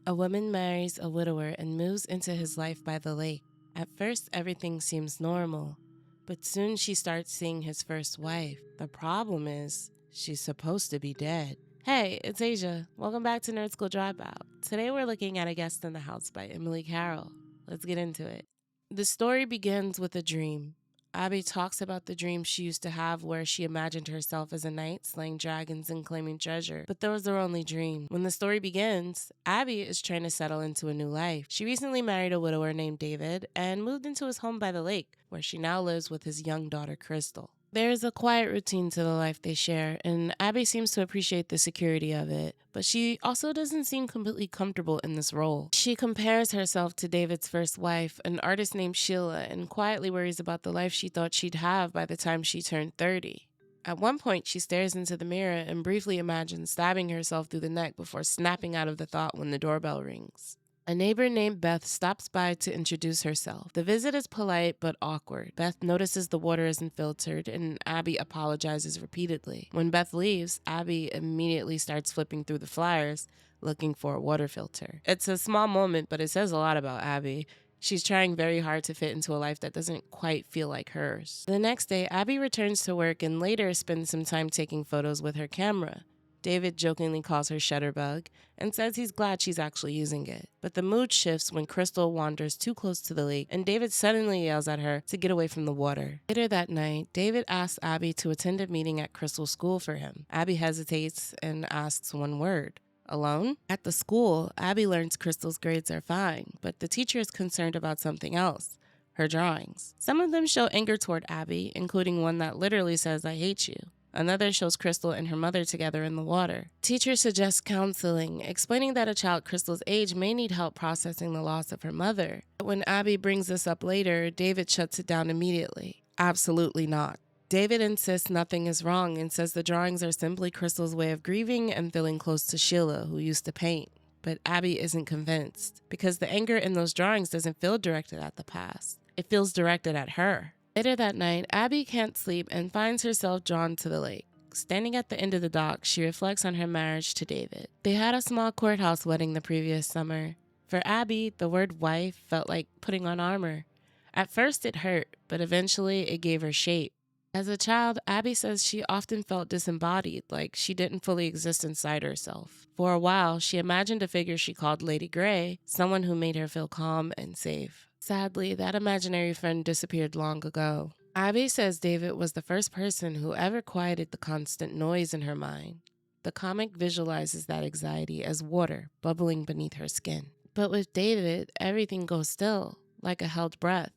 A woman marries a widower and moves into his life by the lake. At first, everything seems normal, but soon she starts seeing his first wife. The problem is, she's supposed to be dead. Hey, it's Asia. Welcome back to Nerd School Dropout. Today we're looking at A Guest in the House by Emily Carroll. Let's get into it. The story begins with a dream. Abby talks about the dream she used to have where she imagined herself as a knight slaying dragons and claiming treasure, but that was her only dream. When the story begins, Abby is trying to settle into a new life. She recently married a widower named David and moved into his home by the lake, where she now lives with his young daughter Crystal. There's a quiet routine to the life they share, and Abby seems to appreciate the security of it, but she also doesn't seem completely comfortable in this role. She compares herself to David's first wife, an artist named Sheila, and quietly worries about the life she thought she'd have by the time she turned 30. At one point, she stares into the mirror and briefly imagines stabbing herself through the neck before snapping out of the thought when the doorbell rings. A neighbor named Beth stops by to introduce herself. The visit is polite but awkward. Beth notices the water isn't filtered, and Abby apologizes repeatedly. When Beth leaves, Abby immediately starts flipping through the flyers, looking for a water filter. It's a small moment, but it says a lot about Abby. She's trying very hard to fit into a life that doesn't quite feel like hers. The next day, Abby returns to work and later spends some time taking photos with her camera. David jokingly calls her Shutterbug and says he's glad she's actually using it. But the mood shifts when Crystal wanders too close to the lake and David suddenly yells at her to get away from the water. Later that night, David asks Abby to attend a meeting at Crystal's school for him. Abby hesitates and asks one word. Alone? At the school, Abby learns Crystal's grades are fine, but the teacher is concerned about something else. Her drawings. Some of them show anger toward Abby, including one that literally says, "I hate you." Another shows Crystal and her mother together in the water. Teacher suggests counseling, explaining that a child Crystal's age may need help processing the loss of her mother. But when Abby brings this up later, David shuts it down immediately. Absolutely not. David insists nothing is wrong and says the drawings are simply Crystal's way of grieving and feeling close to Sheila, who used to paint. But Abby isn't convinced, because the anger in those drawings doesn't feel directed at the past. It feels directed at her. Later that night, Abby can't sleep and finds herself drawn to the lake. Standing at the end of the dock, she reflects on her marriage to David. They had a small courthouse wedding the previous summer. For Abby, the word wife felt like putting on armor. At first it hurt, but eventually it gave her shape. As a child, Abby says she often felt disembodied, like she didn't fully exist inside herself. For a while, she imagined a figure she called Lady Grey, someone who made her feel calm and safe. Sadly, that imaginary friend disappeared long ago. Abby says David was the first person who ever quieted the constant noise in her mind. The comic visualizes that anxiety as water bubbling beneath her skin. But with David, everything goes still, like a held breath.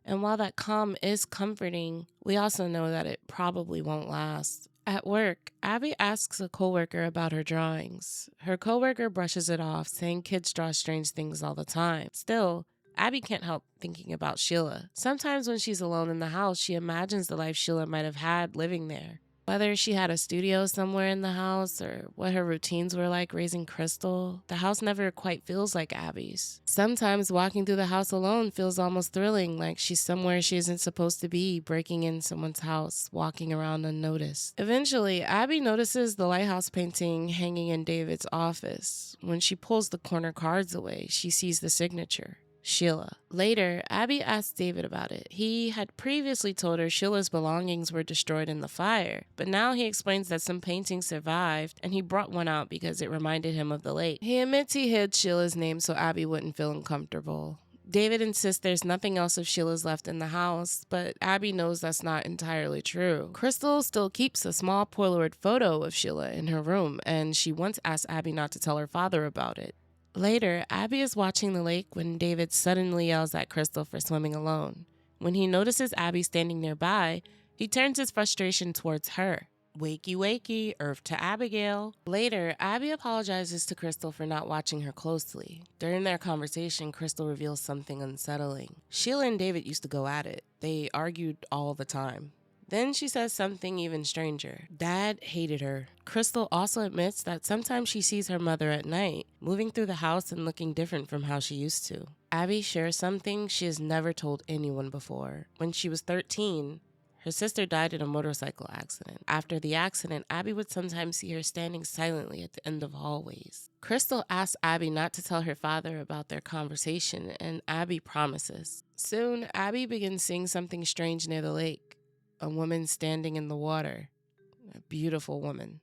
And while that calm is comforting, we also know that it probably won't last. At work, Abby asks a coworker about her drawings. Her coworker brushes it off, saying kids draw strange things all the time. Still, Abby can't help thinking about Sheila. Sometimes when she's alone in the house, she imagines the life Sheila might have had living there. Whether she had a studio somewhere in the house or what her routines were like raising Crystal, the house never quite feels like Abby's. Sometimes walking through the house alone feels almost thrilling, like she's somewhere she isn't supposed to be, breaking in someone's house, walking around unnoticed. Eventually, Abby notices the lighthouse painting hanging in David's office. When she pulls the corner cards away, she sees the signature. Sheila. Later, Abby asked David about it. He had previously told her Sheila's belongings were destroyed in the fire, but now he explains that some paintings survived and he brought one out because it reminded him of the lake. He admits he hid Sheila's name so Abby wouldn't feel uncomfortable. David insists there's nothing else of Sheila's left in the house, but Abby knows that's not entirely true. Crystal still keeps a small Polaroid photo of Sheila in her room, and she once asked Abby not to tell her father about it. Later, Abby is watching the lake when David suddenly yells at Crystal for swimming alone. When he notices Abby standing nearby, he turns his frustration towards her. Wakey, wakey, earth to Abigail. Later, Abby apologizes to Crystal for not watching her closely. During their conversation, Crystal reveals something unsettling. Sheila and David used to go at it. They argued all the time. Then she says something even stranger. Dad hated her. Crystal also admits that sometimes she sees her mother at night, moving through the house and looking different from how she used to. Abby shares something she has never told anyone before. When she was 13, Her sister died in a motorcycle accident. After the accident, Abby would sometimes see her standing silently at the end of hallways. Crystal asks Abby not to tell her father about their conversation, and Abby promises. Soon, Abby begins seeing something strange near the lake. A woman standing in the water. A beautiful woman.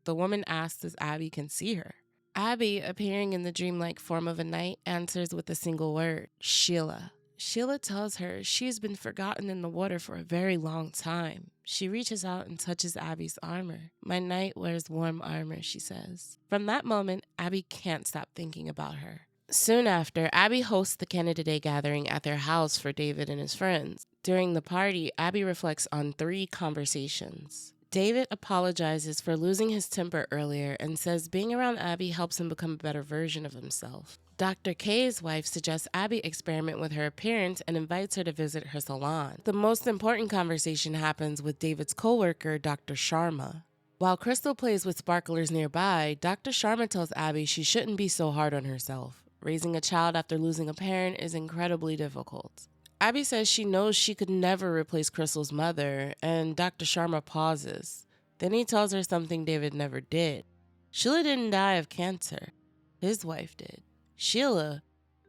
The woman asks if Abby can see her. Abby, appearing in the dreamlike form of a knight, answers with a single word, Sheila. Sheila tells her she's been forgotten in the water for a very long time. She reaches out and touches Abby's armor. My knight wears warm armor, she says. From that moment, Abby can't stop thinking about her. Soon after, Abby hosts the Canada Day gathering at their house for David and his friends. During the party, Abby reflects on 3 conversations. David apologizes for losing his temper earlier and says being around Abby helps him become a better version of himself. Dr. K's wife suggests Abby experiment with her appearance and invites her to visit her salon. The most important conversation happens with David's coworker, Dr. Sharma. While Crystal plays with sparklers nearby, Dr. Sharma tells Abby she shouldn't be so hard on herself. Raising a child after losing a parent is incredibly difficult. Abby says she knows she could never replace Crystal's mother, and Dr. Sharma pauses. Then he tells her something David never did. Sheila didn't die of cancer. His wife did. Sheila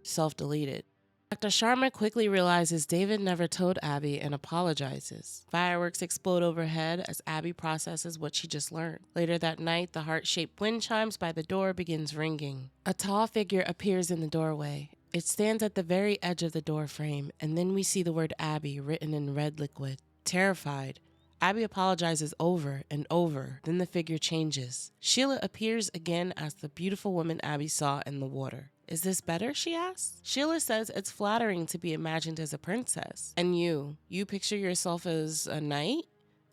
self-deleted. Dr. Sharma quickly realizes David never told Abby and apologizes. Fireworks explode overhead as Abby processes what she just learned. Later that night, the heart-shaped wind chimes by the door begins ringing. A tall figure appears in the doorway. It stands at the very edge of the door frame, and then we see the word Abby written in red liquid. Terrified, Abby apologizes over and over, then the figure changes. Sheila appears again as the beautiful woman Abby saw in the water. Is this better, she asks? Sheila says it's flattering to be imagined as a princess. And you picture yourself as a knight?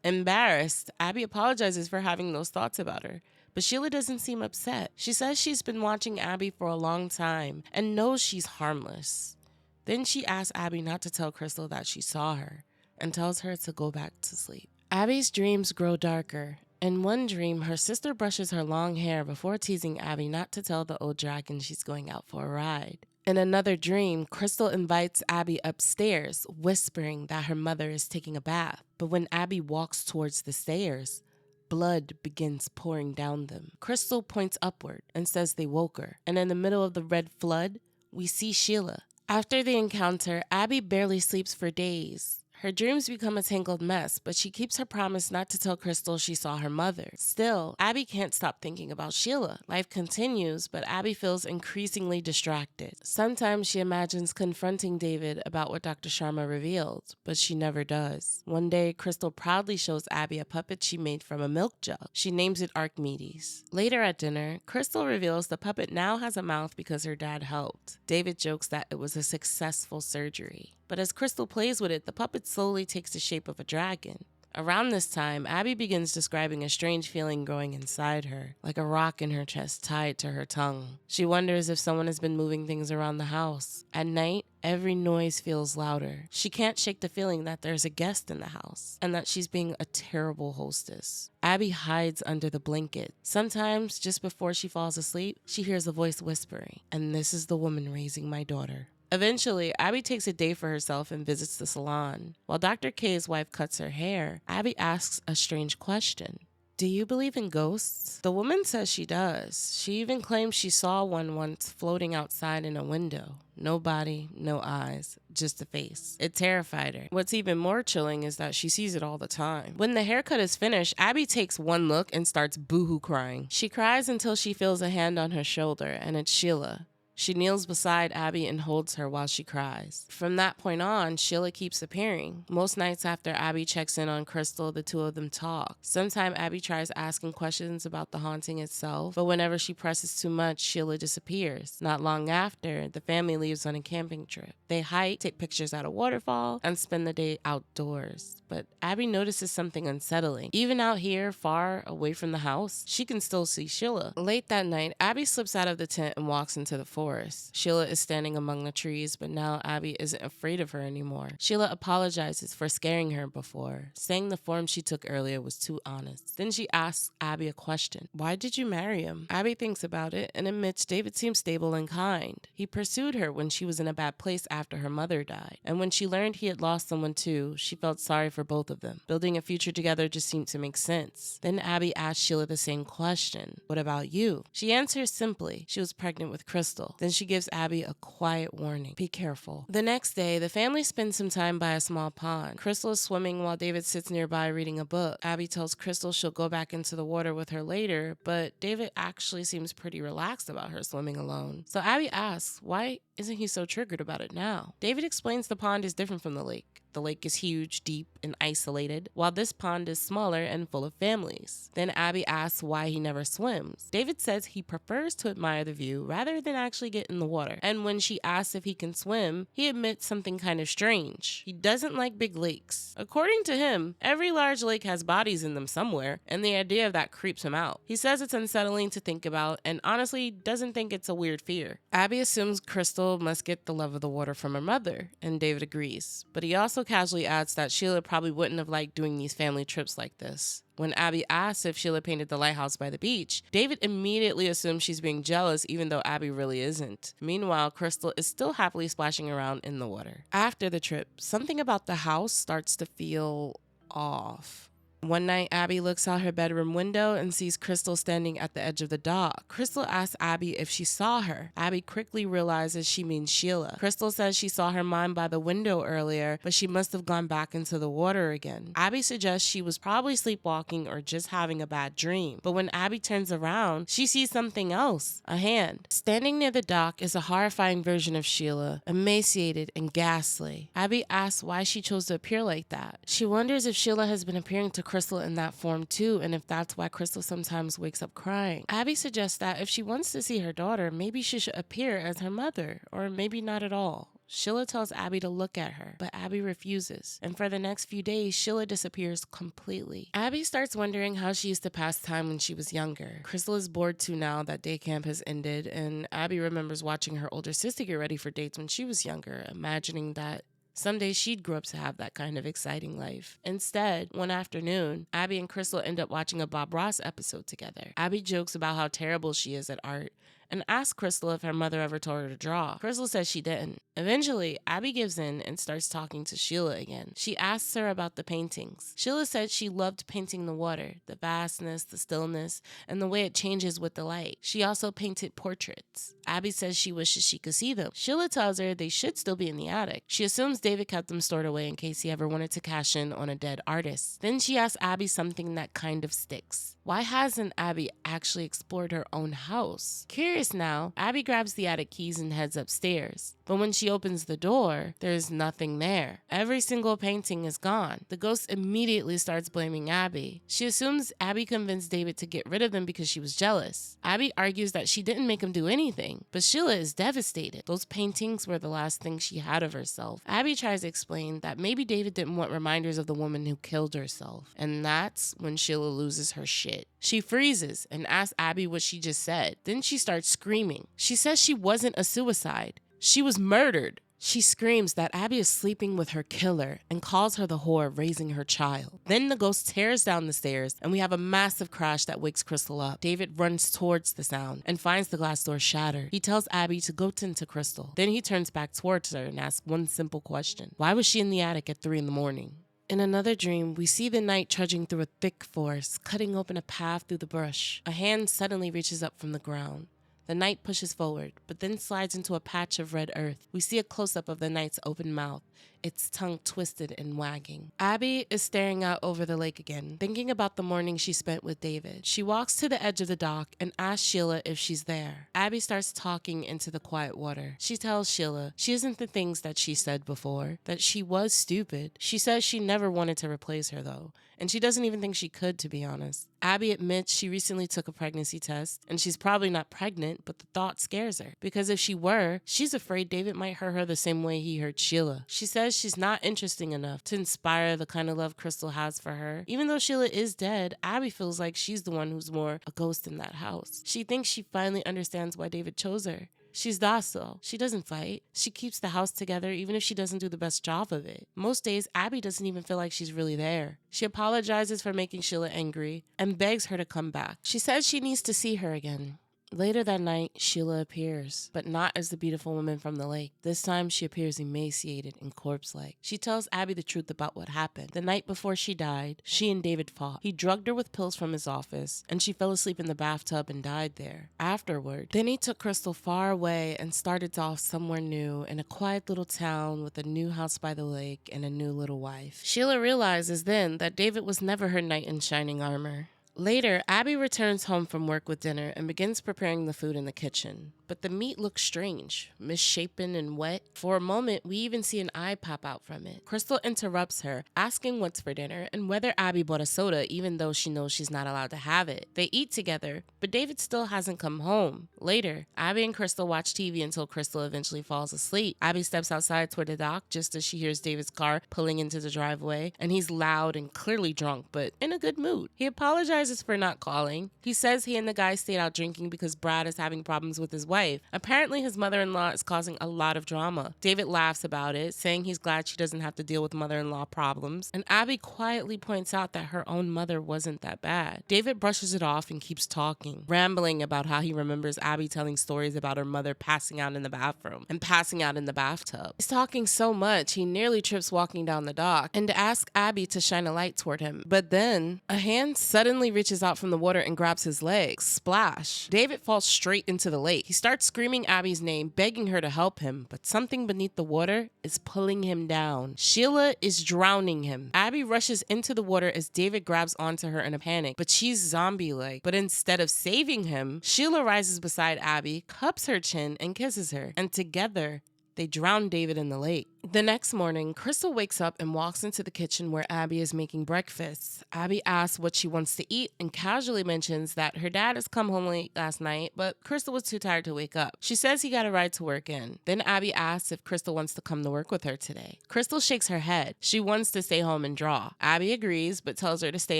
Embarrassed, Abby apologizes for having those thoughts about her. But Sheila doesn't seem upset. She says she's been watching Abby for a long time and knows she's harmless. Then she asks Abby not to tell Crystal that she saw her and tells her to go back to sleep. Abby's dreams grow darker. In one dream, her sister brushes her long hair before teasing Abby not to tell the old dragon she's going out for a ride. In another dream, Crystal invites Abby upstairs, whispering that her mother is taking a bath. But when Abby walks towards the stairs, blood begins pouring down them. Crystal points upward and says they woke her. And in the middle of the red flood, we see Sheila. After the encounter, Abby barely sleeps for days. Her dreams become a tangled mess, but she keeps her promise not to tell Crystal she saw her mother. Still, Abby can't stop thinking about Sheila. Life continues, but Abby feels increasingly distracted. Sometimes she imagines confronting David about what Dr. Sharma revealed, but she never does. One day, Crystal proudly shows Abby a puppet she made from a milk jug. She names it Archimedes. Later at dinner, Crystal reveals the puppet now has a mouth because her dad helped. David jokes that it was a successful surgery. But as Crystal plays with it, the puppet slowly takes the shape of a dragon. Around this time, Abby begins describing a strange feeling growing inside her, like a rock in her chest tied to her tongue. She wonders if someone has been moving things around the house. At night, every noise feels louder. She can't shake the feeling that there's a guest in the house, and that she's being a terrible hostess. Abby hides under the blanket. Sometimes, just before she falls asleep, she hears a voice whispering, "And this is the woman raising my daughter." Eventually, Abby takes a day for herself and visits the salon. While Dr. K's wife cuts her hair, Abby asks a strange question. Do you believe in ghosts? The woman says she does. She even claims she saw one once floating outside in a window. No body, no eyes, just a face. It terrified her. What's even more chilling is that she sees it all the time. When the haircut is finished, Abby takes one look and starts boohoo crying. She cries until she feels a hand on her shoulder, and it's Sheila. She kneels beside Abby and holds her while she cries. From that point on, Sheila keeps appearing. Most nights after Abby checks in on Crystal, the two of them talk. Sometimes Abby tries asking questions about the haunting itself, but whenever she presses too much, Sheila disappears. Not long after, the family leaves on a camping trip. They hike, take pictures at a waterfall, and spend the day outdoors. But Abby notices something unsettling. Even out here, far away from the house, she can still see Sheila. Late that night, Abby slips out of the tent and walks into the forest. forest. Sheila is standing among the trees, but now Abby isn't afraid of her anymore. Sheila apologizes for scaring her before, saying the form she took earlier was too honest. Then she asks Abby a question. Why did you marry him? Abby thinks about it and admits David seems stable and kind. He pursued her when she was in a bad place after her mother died, and when she learned he had lost someone too, she felt sorry for both of them. Building a future together just seemed to make sense. Then Abby asked Sheila the same question. What about you? She answers simply. She was pregnant with Crystal. Then she gives Abby a quiet warning. Be careful. The next day, the family spends some time by a small pond. Crystal is swimming while David sits nearby reading a book. Abby tells Crystal she'll go back into the water with her later, but David actually seems pretty relaxed about her swimming alone. So Abby asks, why isn't he so triggered about it now? David explains the pond is different from the lake. The lake is huge, deep, and isolated, while this pond is smaller and full of families. Then Abby asks why he never swims. David says he prefers to admire the view rather than actually get in the water. And when she asks if he can swim, he admits something kind of strange. He doesn't like big lakes. According to him, every large lake has bodies in them somewhere, and the idea of that creeps him out. He says it's unsettling to think about, and honestly doesn't think it's a weird fear. Abby assumes Crystal must get the love of the water from her mother, and David agrees. But he also casually adds that Sheila probably wouldn't have liked doing these family trips like this. When Abby asks if Sheila painted the lighthouse by the beach, David immediately assumes she's being jealous even though Abby really isn't. Meanwhile, Crystal is still happily splashing around in the water. After the trip, something about the house starts to feel off. One night, Abby looks out her bedroom window and sees Crystal standing at the edge of the dock. Crystal asks Abby if she saw her. Abby quickly realizes she means Sheila. Crystal says she saw her mom by the window earlier, but she must have gone back into the water again. Abby suggests she was probably sleepwalking or just having a bad dream. But when Abby turns around, she sees something else, a hand. Standing near the dock is a horrifying version of Sheila, emaciated and ghastly. Abby asks why she chose to appear like that. She wonders if Sheila has been appearing to Crystal in that form too, and if that's why Crystal sometimes wakes up crying. Abby suggests that if she wants to see her daughter, maybe she should appear as her mother, or maybe not at all. Sheila tells Abby to look at her, but Abby refuses, and for the next few days, Sheila disappears completely. Abby starts wondering how she used to pass time when she was younger. Crystal is bored too now that day camp has ended, and Abby remembers watching her older sister get ready for dates when she was younger, imagining that someday she'd grow up to have that kind of exciting life. Instead, one afternoon, Abby and Crystal end up watching a Bob Ross episode together. Abby jokes about how terrible she is at art and asks Crystal if her mother ever told her to draw. Crystal says she didn't. Eventually, Abby gives in and starts talking to Sheila again. She asks her about the paintings. Sheila said she loved painting the water, the vastness, the stillness, and the way it changes with the light. She also painted portraits. Abby says she wishes she could see them. Sheila tells her they should still be in the attic. She assumes David kept them stored away in case he ever wanted to cash in on a dead artist. Then she asks Abby something that kind of sticks. Why hasn't Abby actually explored her own house? Curious now, Abby grabs the attic keys and heads upstairs. But when she opens the door, there's nothing there. Every single painting is gone. The ghost immediately starts blaming Abby. She assumes Abby convinced David to get rid of them because she was jealous. Abby argues that she didn't make him do anything, but Sheila is devastated. Those paintings were the last thing she had of herself. Abby tries to explain that maybe David didn't want reminders of the woman who killed herself, and that's when Sheila loses her shit. She freezes and asks Abby what she just said. Then she starts screaming. She says she wasn't a suicide. She was murdered. She screams that Abby is sleeping with her killer and calls her the whore raising her child. Then the ghost tears down the stairs and we have a massive crash that wakes Crystal up. David runs towards the sound and finds the glass door shattered. He tells Abby to go to Crystal. Then he turns back towards her and asks one simple question. Why was she in the attic at 3 a.m? In another dream, we see the knight trudging through a thick forest, cutting open a path through the brush. A hand suddenly reaches up from the ground. The knight pushes forward, but then slides into a patch of red earth. We see a close-up of the knight's open mouth, its tongue twisted and wagging. Abby is staring out over the lake again, thinking about the morning she spent with David. She walks to the edge of the dock and asks Sheila if she's there. Abby starts talking into the quiet water. She tells Sheila she isn't the things that she said before, that she was stupid. She says she never wanted to replace her though, and she doesn't even think she could, to be honest. Abby admits she recently took a pregnancy test, and she's probably not pregnant, but the thought scares her. Because if she were, she's afraid David might hurt her the same way he hurt Sheila. She says she's not interesting enough to inspire the kind of love Crystal has for her. Even though Sheila is dead, Abby feels like she's the one who's more a ghost in that house. She thinks she finally understands why David chose her. She's docile. She doesn't fight. She keeps the house together even if she doesn't do the best job of it. Most days, Abby doesn't even feel like she's really there. She apologizes for making Sheila angry and begs her to come back. She says she needs to see her again. Later that night, Sheila appears, but not as the beautiful woman from the lake. This time, she appears emaciated and corpse-like. She tells Abby the truth about what happened. The night before she died, she and David fought. He drugged her with pills from his office, and she fell asleep in the bathtub and died there. Afterward, then he took Crystal far away and started off somewhere new in a quiet little town with a new house by the lake and a new little wife. Sheila realizes then that David was never her knight in shining armor. Later, Abby returns home from work with dinner and begins preparing the food in the kitchen. But the meat looks strange, misshapen and wet. For a moment, we even see an eye pop out from it. Crystal interrupts her, asking what's for dinner and whether Abby bought a soda even though she knows she's not allowed to have it. They eat together, but David still hasn't come home. Later, Abby and Crystal watch TV until Crystal eventually falls asleep. Abby steps outside toward the dock just as she hears David's car pulling into the driveway, and he's loud and clearly drunk, but in a good mood. He apologizes for not calling. He says he and the guy stayed out drinking because Brad is having problems with his wife. Apparently, his mother-in-law is causing a lot of drama. David laughs about it, saying he's glad she doesn't have to deal with mother-in-law problems, and Abby quietly points out that her own mother wasn't that bad. David brushes it off and keeps talking, rambling about how he remembers Abby telling stories about her mother passing out in the bathroom and passing out in the bathtub. He's talking so much, he nearly trips walking down the dock and asks Abby to shine a light toward him. But then, a hand suddenly reaches out from the water and grabs his legs. Splash! David falls straight into the lake. He starts screaming Abby's name, begging her to help him, but something beneath the water is pulling him down. Sheila is drowning him. Abby rushes into the water as David grabs onto her in a panic, but she's zombie-like. But instead of saving him, Sheila rises beside Abby, cups her chin, and kisses her, and together, they drown David in the lake. The next morning, Crystal wakes up and walks into the kitchen where Abby is making breakfast. Abby asks what she wants to eat and casually mentions that her dad has come home late last night, but Crystal was too tired to wake up. She says he got a ride to work in. Then Abby asks if Crystal wants to come to work with her today. Crystal shakes her head. She wants to stay home and draw. Abby agrees, but tells her to stay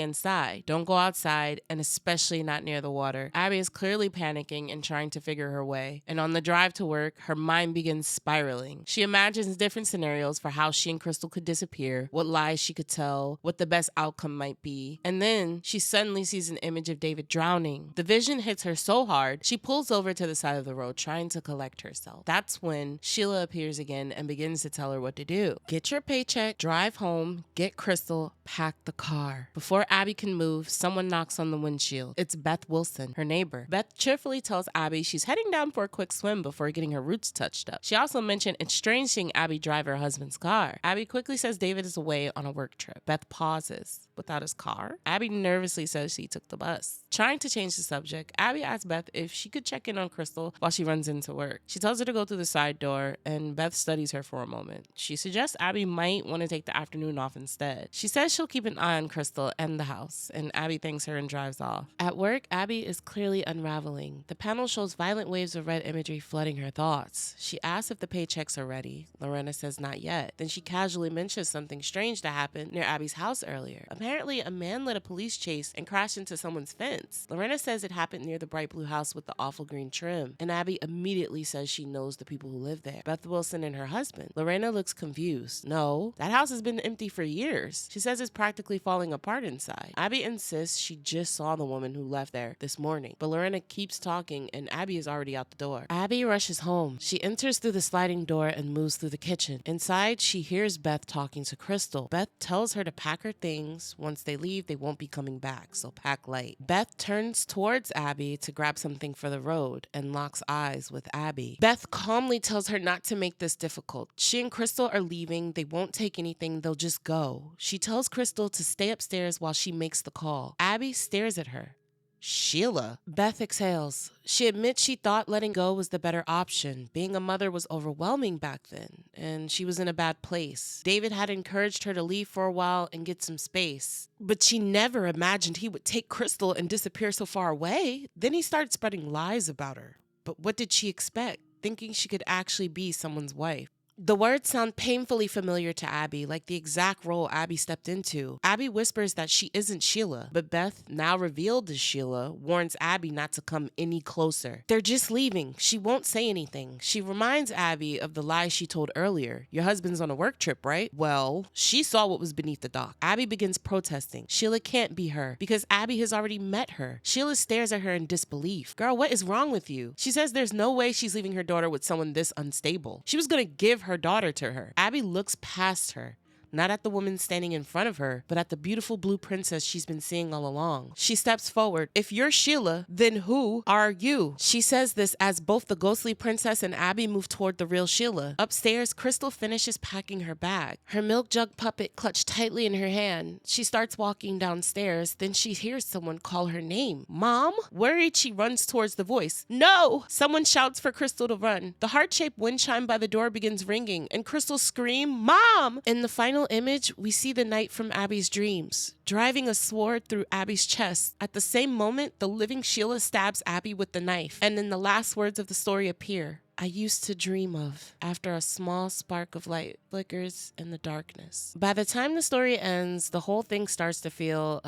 inside. Don't go outside, and especially not near the water. Abby is clearly panicking and trying to figure her way. And on the drive to work, her mind begins spiraling. She imagines different scenarios for how she and Crystal could disappear, what lies she could tell, what the best outcome might be. And then she suddenly sees an image of David drowning. The vision hits her so hard, she pulls over to the side of the road trying to collect herself. That's when Sheila appears again and begins to tell her what to do. Get your paycheck, drive home, get Crystal, pack the car. Before Abby can move, someone knocks on the windshield. It's Beth Wilson, her neighbor. Beth cheerfully tells Abby she's heading down for a quick swim before getting her roots touched up. She also mentioned it's strange seeing Abby drive her husband's car. Abby quickly says David is away on a work trip. Beth pauses. Without his car? Abby nervously says he took the bus. Trying to change the subject, Abby asks Beth if she could check in on Crystal while she runs into work. She tells her to go through the side door, and Beth studies her for a moment. She suggests Abby might want to take the afternoon off instead. She says she'll keep an eye on Crystal and the house, and Abby thanks her and drives off. At work, Abby is clearly unraveling. The panel shows violent waves of red imagery flooding her thoughts. She asks if the paychecks are ready. Lorena says not yet. Then she casually mentions something strange that happened near Abby's house earlier. Apparently, a man led a police chase and crashed into someone's fence. Lorena says it happened near the bright blue house with the awful green trim, and Abby immediately says she knows the people who live there, Beth Wilson and her husband. Lorena looks confused. No, that house has been empty for years. She says it's practically falling apart inside. Abby insists she just saw the woman who left there this morning, but Lorena keeps talking and Abby is already out the door. Abby rushes home. She enters through the sliding door and moves through the kitchen. Inside, she hears Beth talking to Crystal. Beth tells her to pack her things. Once they leave, they won't be coming back, so pack light. Beth turns towards Abby to grab something for the road and locks eyes with Abby. Beth calmly tells her not to make this difficult. She and Crystal are leaving. They won't take anything. They'll just go. She tells Crystal to stay upstairs while she makes the call. Abby stares at her. Sheila. Beth exhales. She admits she thought letting go was the better option. Being a mother was overwhelming back then, and she was in a bad place. David had encouraged her to leave for a while and get some space, but she never imagined he would take Crystal and disappear so far away. Then he started spreading lies about her. But what did she expect? Thinking she could actually be someone's wife. The words sound painfully familiar to Abby, like the exact role Abby stepped into. Abby whispers that she isn't Sheila, but Beth, now revealed as Sheila, warns Abby not to come any closer. They're just leaving. She won't say anything. She reminds Abby of the lie she told earlier. Your husband's on a work trip, right? Well, she saw what was beneath the dock. Abby begins protesting. Sheila can't be her because Abby has already met her. Sheila stares at her in disbelief. Girl, what is wrong with you? She says there's no way she's leaving her daughter with someone this unstable. She was gonna give her daughter to her. Abby looks past her. Not at the woman standing in front of her, but at the beautiful blue princess she's been seeing all along. She steps forward. If you're Sheila, then who are you? She says this as both the ghostly princess and Abby move toward the real Sheila. Upstairs, Crystal finishes packing her bag. Her milk jug puppet clutched tightly in her hand. She starts walking downstairs, then she hears someone call her name. Mom? Worried, she runs towards the voice. No! Someone shouts for Crystal to run. The heart-shaped wind chime by the door begins ringing, and Crystal screams, Mom! In the final image, we see the knight from Abby's dreams, driving a sword through Abby's chest. At the same moment, the living Sheila stabs Abby with the knife, and then the last words of the story appear. I used to dream of, after a small spark of light flickers in the darkness. By the time the story ends, the whole thing starts to feel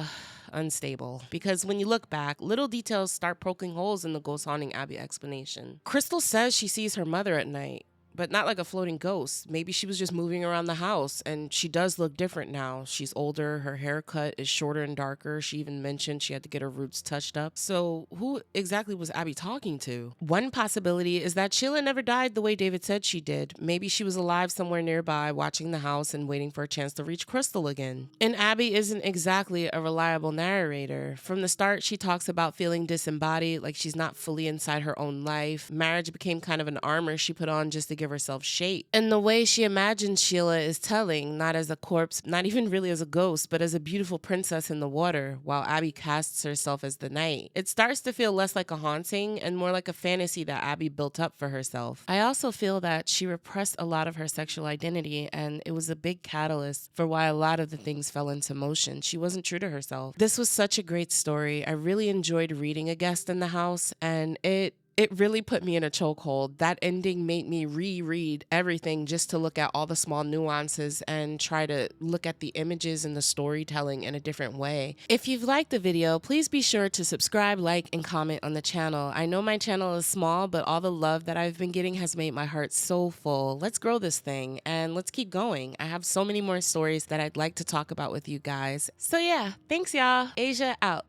unstable, because when you look back, little details start poking holes in the ghost haunting Abby explanation. Crystal says she sees her mother at night, but not like a floating ghost. Maybe she was just moving around the house, and she does look different now. She's older, her haircut is shorter and darker. She even mentioned she had to get her roots touched up. So who exactly was Abby talking to? One possibility is that Sheila never died the way David said she did. Maybe she was alive somewhere nearby, watching the house and waiting for a chance to reach Crystal again. And Abby isn't exactly a reliable narrator. From the start, she talks about feeling disembodied, like she's not fully inside her own life. Marriage became kind of an armor she put on just to give herself shape. And the way she imagines Sheila is telling, not as a corpse, not even really as a ghost, but as a beautiful princess in the water, while Abby casts herself as the knight. It starts to feel less like a haunting and more like a fantasy that Abby built up for herself. I also feel that she repressed a lot of her sexual identity, and it was a big catalyst for why a lot of the things fell into motion. She wasn't true to herself. This was such a great story. I really enjoyed reading A Guest in the House, and it really put me in a chokehold. That ending made me reread everything just to look at all the small nuances and try to look at the images and the storytelling in a different way. If you've liked the video, please be sure to subscribe, like, and comment on the channel. I know my channel is small, but all the love that I've been getting has made my heart so full. Let's grow this thing and let's keep going. I have so many more stories that I'd like to talk about with you guys. So yeah, thanks y'all. Asia out.